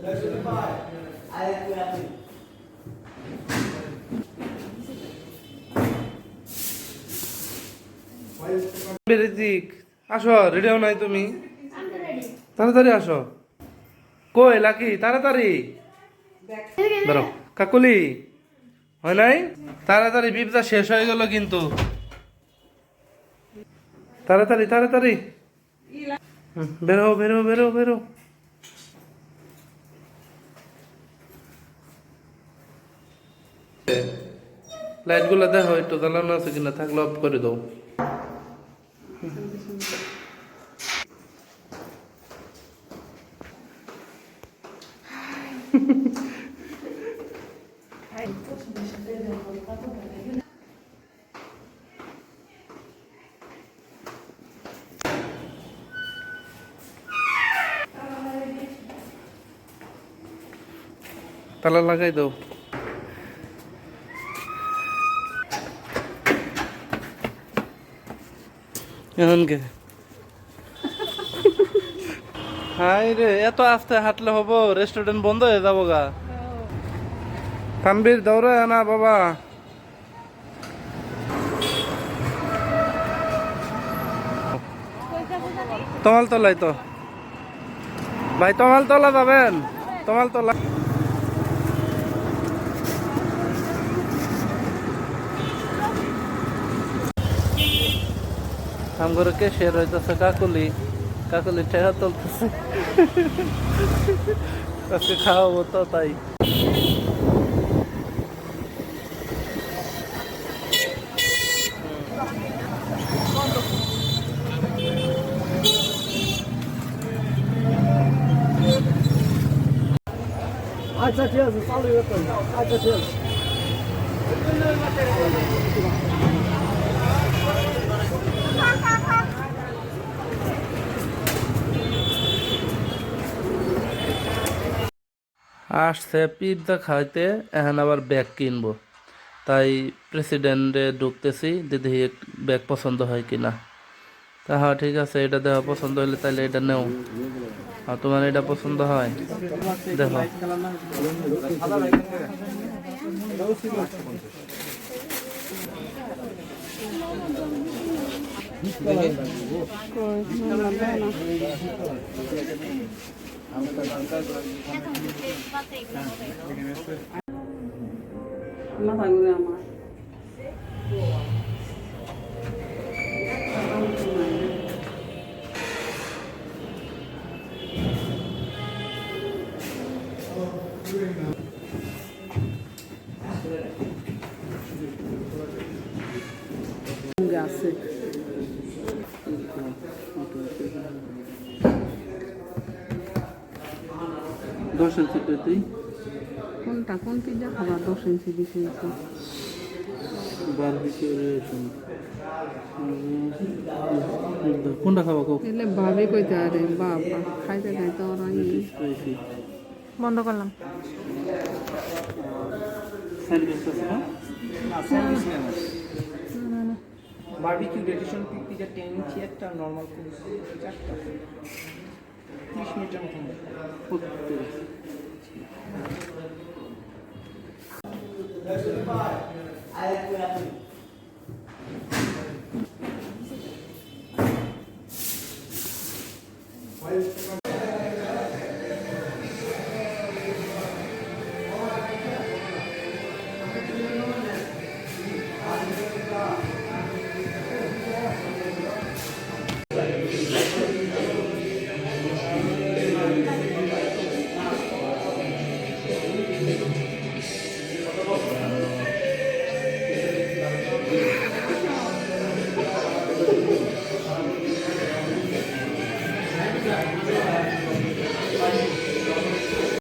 ঋতিক আসো, রেডি হও নাই তুমি? তাড়াতাড়ি আসো। কই লাকি, তাড়াতাড়ি ধরো। কাকুলি হয় নাই? তাড়াতাড়ি, বিপদা শেষ হয়ে গেল কিন্তু। তাড়াতাড়ি তাড়াতাড়ি বেরো বেরো বেরো বেরো। লাইট গুলো দেখো একটু জ্বালানো আছে কিনা, থাকলে অফ করে দাও। তালা লাগাই দাও। এখন কে হাই রে, এত আস্তে হাঁটলে হবো? রেস্টুরেন্ট বন্ধ হয়ে যাবো গা। তানবীর দৌড়ে না বাবা। তমাল তলাই তো ভাই, তমাল তলা যাবেন? তমাল তলা আমগরে কে শের হইতেছে? কাকুলি, কাকুলি ঠেকা তুলতেছে। আজকে খাওয়াবো তো তাই। আচ্ছা ঠিক আছে, চালু করতে। আচ্ছা ঠিক আছে। আসছে পিৎজা খাইতে, এখন আবার ব্যাগ কিনবো, তাই প্রেসিডেন্টে ঢুকতেছি, দিদি ব্যাগ পছন্দ হয় কিনা। তা হ্যাঁ ঠিক আছে, এটা দেখো, পছন্দ হলে তাহলে এটা নেও। আর তোমার এটা পছন্দ হয় দেখো। আছে কোনটা, কোন পিজ্জা খাবার? 10 ইঞ্চি 20 ইঞ্চি কোনটা খাবো? এলে ভাবে কইতে আরে বাবা, খাইতে খাইতে ওরা বন্ধ করলাম। বারবিকিউ রেডিশন পিজ্জা 10 ইঞ্চি একটা, নরমাল চারটা, 30 মিনিটের মতো।